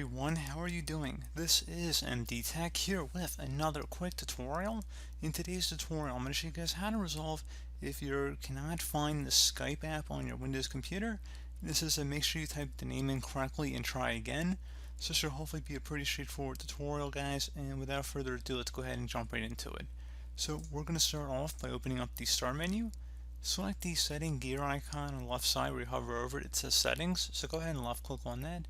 everyone, how are you doing? This is MD Tech here with another quick tutorial. In today's tutorial, I'm going to show you guys how to resolve if you cannot find the Skype app on your Windows computer. This is make sure you type the name in correctly and try again. So this should hopefully be a pretty straightforward tutorial, guys, and without further ado, let's go ahead and jump right into it. So we're going to start off by opening up the Start menu. Select the setting gear icon on the left side where you hover over it. It says Settings, so go ahead and left click on that.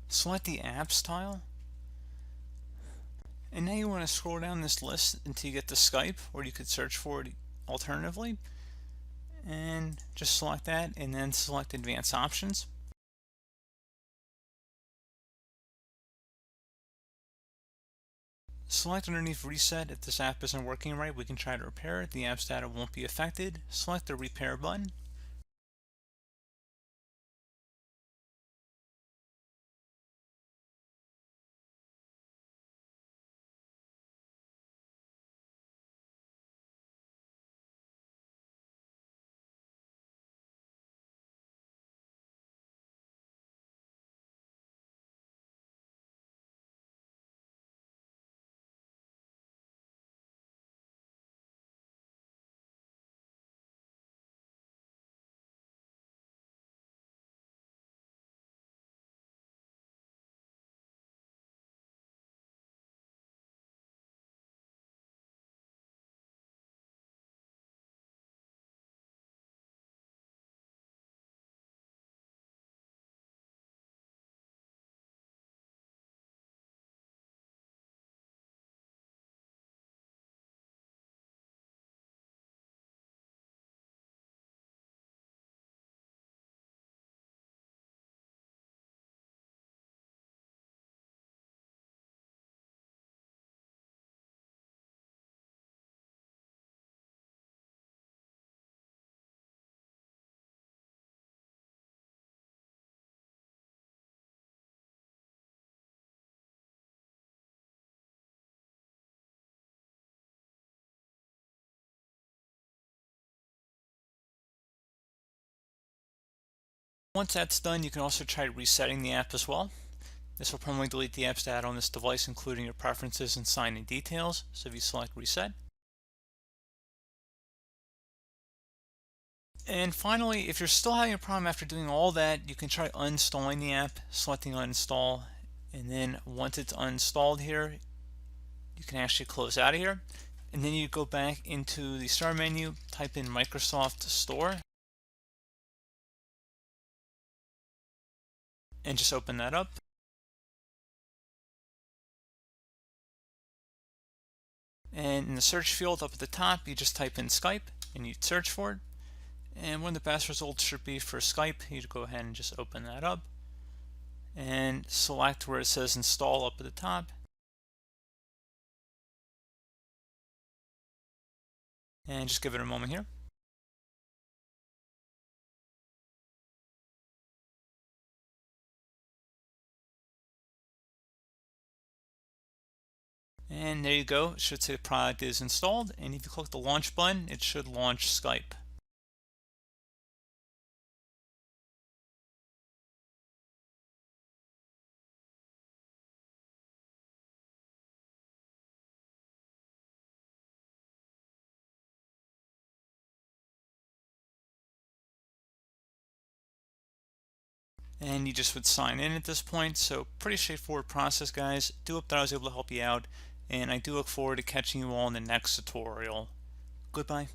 Select the Apps tile, and now you want to scroll down this list until you get to Skype, or you could search for it alternatively, and just select that and then select Advanced Options. Select underneath Reset. If this app isn't working right, we can try to repair it. The app's data won't be affected. Select the Repair button. Once that's done, you can also try resetting the app as well. This will permanently delete the app's data on this device, including your preferences and sign-in details. So if you select Reset. And finally, if you're still having a problem after doing all that, you can try uninstalling the app, selecting Uninstall, and then once it's uninstalled here, you can actually close out of here. And then you go back into the Start menu, type in Microsoft Store, and just open that up. And in the search field up at the top, you just type in Skype and you search for it. And one of the best results should be for Skype. You go ahead and just open that up and select where it says Install up at the top. And just give it a moment here. And there you go. It should say the product is installed. And if you click the launch button, it should launch Skype. And you just would sign in at this point. So pretty straightforward process, guys. Do hope that I was able to help you out, and I do look forward to catching you all in the next tutorial. Goodbye.